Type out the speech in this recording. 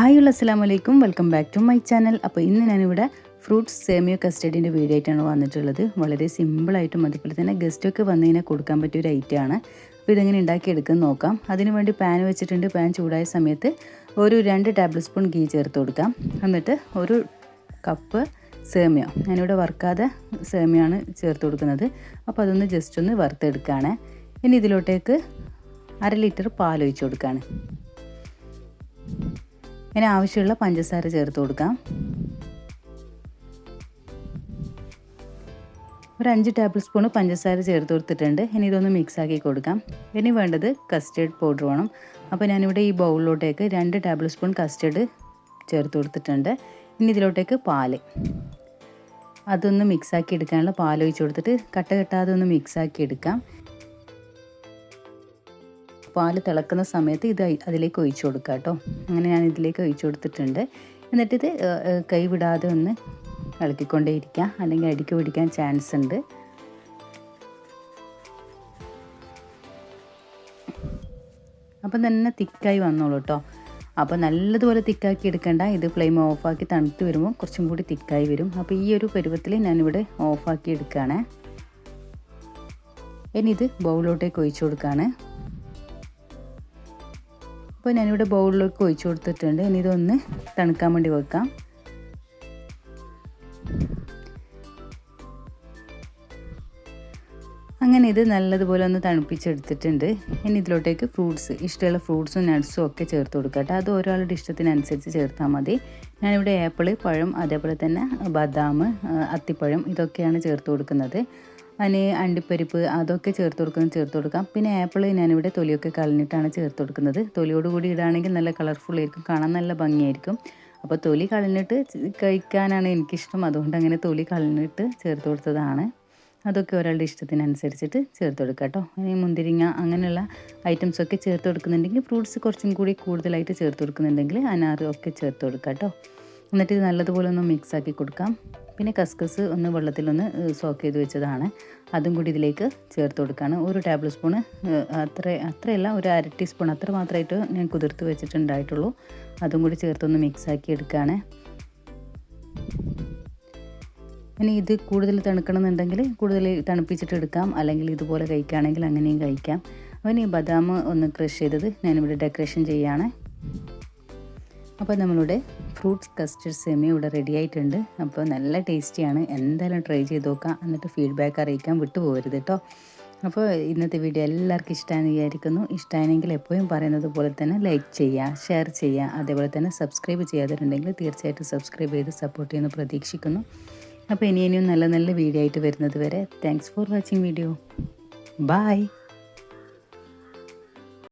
Hi അസ്സലാമു അലൈക്കും, welcome back to my channel. അപ്പോൾ ഇന്ന് ഞാനിവിടെ ഫ്രൂട്ട്സ് സേമിയ കസ്റ്റഡിൻ്റെ വീഡിയോ ആയിട്ടാണ് വന്നിട്ടുള്ളത്. വളരെ സിമ്പിളായിട്ടും അതുപോലെ തന്നെ ഗസ്റ്റൊക്കെ വന്നു കഴിഞ്ഞാൽ കൊടുക്കാൻ പറ്റിയ ഒരു ഐറ്റമാണ്. അപ്പോൾ ഇതെങ്ങനെ ഉണ്ടാക്കിയെടുക്കുന്നത് നോക്കാം. അതിന് വേണ്ടി പാൻ വെച്ചിട്ടുണ്ട്. പാൻ ചൂടായ സമയത്ത് ഒരു 2 ടേബിൾ സ്പൂൺ ഗീ ചേർത്ത് കൊടുക്കാം. എന്നിട്ട് ഒരു കപ്പ് സേമിയ, ഞാനിവിടെ വറുക്കാതെ സേമിയാണ് ചേർത്ത് കൊടുക്കുന്നത്. അപ്പോൾ അതൊന്ന് ജസ്റ്റ് ഒന്ന് വറുത്തെടുക്കുകയാണ്. ഇനി ഇതിലോട്ടേക്ക് 1/2 ലിറ്റർ പാൽ ഒഴിച്ച് കൊടുക്കുകയാണ്. ഇനി ആവശ്യമുള്ള പഞ്ചസാര ചേർത്ത് കൊടുക്കാം. ഒരു 5 ടേബിൾ സ്പൂൺ പഞ്ചസാര ചേർത്ത് കൊടുത്തിട്ടുണ്ട്. ഇനി ഇതൊന്ന് മിക്സാക്കി കൊടുക്കാം. ഇനി വേണ്ടത് കസ്റ്റേർഡ് പൗഡർ വേണം. അപ്പോൾ ഞാനിവിടെ ഈ ബൗളിലോട്ടേക്ക് 2 ടേബിൾ സ്പൂൺ കസ്റ്റേർഡ് ചേർത്ത് കൊടുത്തിട്ടുണ്ട്. ഇനി ഇതിലോട്ടേക്ക് പാൽ, അതൊന്ന് മിക്സാക്കി എടുക്കാനുള്ള പാൽ ഒഴിച്ച് കൊടുത്തിട്ട് കട്ട കെട്ടാതെ ഒന്ന് മിക്സാക്കി എടുക്കാം. പാൽ തിളക്കുന്ന സമയത്ത് ഇത് അതിലേക്ക് ഒഴിച്ചു കൊടുക്കുക കേട്ടോ. അങ്ങനെ ഞാൻ ഇതിലേക്ക് ഒഴിച്ചു കൊടുത്തിട്ടുണ്ട്. എന്നിട്ടിത് കൈ വിടാതെ ഒന്ന് ഇളക്കിക്കൊണ്ടേയിരിക്കുക, അല്ലെങ്കിൽ അടിക്ക് പിടിക്കാൻ ചാൻസ് ഉണ്ട്. അപ്പം തന്നെ തിക്കായി വന്നോളൂ കേട്ടോ. അപ്പോൾ നല്ലതുപോലെ തിക്കാക്കി എടുക്കേണ്ട. ഇത് ഫ്ലെയിം ഓഫാക്കി തണുത്ത് വരുമ്പോൾ കുറച്ചും കൂടി തിക്കായി വരും. അപ്പോൾ ഈ ഒരു പരുവത്തിൽ ഞാനിവിടെ ഓഫാക്കി എടുക്കുകയാണ്. ഇനി ഇത് ബൗളിലോട്ടേക്ക് ഒഴിച്ചു കൊടുക്കുകയാണ്. അപ്പോൾ ഞാനിവിടെ ബൗളിലേക്ക് ഒഴിച്ചു കൊടുത്തിട്ടുണ്ട്. ഇനി ഇതൊന്ന് തണുക്കാൻ വേണ്ടി വെക്കാം. അങ്ങനെ ഇത് നല്ലതുപോലെ ഒന്ന് തണുപ്പിച്ചെടുത്തിട്ടുണ്ട്. ഇനി ഇതിലോട്ടേക്ക് ഫ്രൂട്ട്സ്, ഇഷ്ടമുള്ള ഫ്രൂട്ട്സും നട്ട്സും ഒക്കെ ചേർത്ത് കൊടുക്കട്ടെ. അത് ഒരാളുടെ ഇഷ്ടത്തിനനുസരിച്ച് ചേർത്താൽ മതി. ഞാനിവിടെ ആപ്പിള്, പഴം, അതേപോലെ തന്നെ ബദാം, അത്തിപ്പഴം ഇതൊക്കെയാണ് ചേർത്ത് കൊടുക്കുന്നത്. അതിന് അണ്ടിപ്പരിപ്പ് അതൊക്കെ ചേർത്ത് കൊടുക്കാം. പിന്നെ ആപ്പിൾ ഞാനിവിടെ തൊലിയൊക്കെ കളഞ്ഞിട്ടാണ് ചേർത്ത് കൊടുക്കുന്നത്. തൊലിയോടുകൂടി ഇടുകയാണെങ്കിൽ നല്ല കളർഫുൾ ആയിരിക്കും, കാണാൻ നല്ല ഭംഗിയായിരിക്കും. അപ്പോൾ തൊലി കളഞ്ഞിട്ട് കഴിക്കാനാണ് എനിക്കിഷ്ടം, അതുകൊണ്ട് അങ്ങനെ തൊലി കളഞ്ഞിട്ട് ചേർത്ത് കൊടുത്തതാണ്. അതൊക്കെ ഒരാളുടെ ഇഷ്ടത്തിനനുസരിച്ചിട്ട് ചേർത്ത് കൊടുക്കുക കേട്ടോ. ഇനി മുന്തിരിങ്ങ അങ്ങനെയുള്ള ഐറ്റംസൊക്കെ ചേർത്ത് കൊടുക്കുന്നുണ്ടെങ്കിൽ, ഫ്രൂട്ട്സ് കുറച്ചും കൂടി കൂടുതലായിട്ട് ചേർത്ത് കൊടുക്കുന്നുണ്ടെങ്കിൽ അനാറ് ഒക്കെ ചേർത്ത് കൊടുക്കുക കേട്ടോ. എന്നിട്ട് ഇത് നല്ലതുപോലെ ഒന്ന് മിക്സാക്കി കൊടുക്കാം. പിന്നെ കസ്കസ് ഒന്ന് വെള്ളത്തിലൊന്ന് സോക്ക് ചെയ്ത് വെച്ചതാണ്, അതും കൂടി ഇതിലേക്ക് ചേർത്ത് കൊടുക്കുകയാണ്. ഒരു ടേബിൾ സ്പൂണ്, അത്രയല്ല, ഒരു 1/2 ടീസ്പൂൺ അത്ര മാത്രമായിട്ട് ഞാൻ കുതിർത്ത് വെച്ചിട്ടുണ്ടായിട്ടുള്ളൂ. അതും കൂടി ചേർത്തൊന്ന് മിക്സാക്കി എടുക്കുകയാണ്. ഇനി ഇത് കൂടുതൽ തണുക്കണമെന്നുണ്ടെങ്കിൽ കൂടുതൽ തണുപ്പിച്ചിട്ട് എടുക്കാം, അല്ലെങ്കിൽ ഇതുപോലെ കഴിക്കുകയാണെങ്കിൽ അങ്ങനെയും കഴിക്കാം. അവന് ഈ ബദാം ഒന്ന് ക്രഷ് ചെയ്തത് ഞാനിവിടെ ഡെക്കറേഷൻ ചെയ്യുകയാണ്. അപ്പോൾ നമ്മളുടെ ഫ്രൂട്ട്സ് കസ്റ്റർഡ് സേമിയ ഇവിടെ റെഡി ആയിട്ടുണ്ട്. അപ്പോൾ നല്ല ടേസ്റ്റിയാണ്, എന്തായാലും ട്രൈ ചെയ്ത് നോക്കാം. എന്നിട്ട് ഫീഡ്ബാക്ക് അറിയിക്കാൻ വിട്ടുപോകരുത് കേട്ടോ. അപ്പോൾ ഇന്നത്തെ വീഡിയോ എല്ലാവർക്കും ഇഷ്ടമായെന്ന് വിചാരിക്കുന്നു. ഇഷ്ടമായെങ്കിൽ എപ്പോഴും പറയുന്നത് പോലെ തന്നെ ലൈക്ക് ചെയ്യുക, ഷെയർ ചെയ്യുക, അതേപോലെ തന്നെ സബ്സ്ക്രൈബ് ചെയ്യാതിട്ടുണ്ടെങ്കിൽ തീർച്ചയായിട്ടും സബ്സ്ക്രൈബ് ചെയ്ത് സപ്പോർട്ട് ചെയ്യുമെന്ന് പ്രതീക്ഷിക്കുന്നു. അപ്പോൾ ഇനിയും നല്ല നല്ല വീഡിയോ ആയിട്ട് വരുന്നത് വരെ thanks for watching video. By.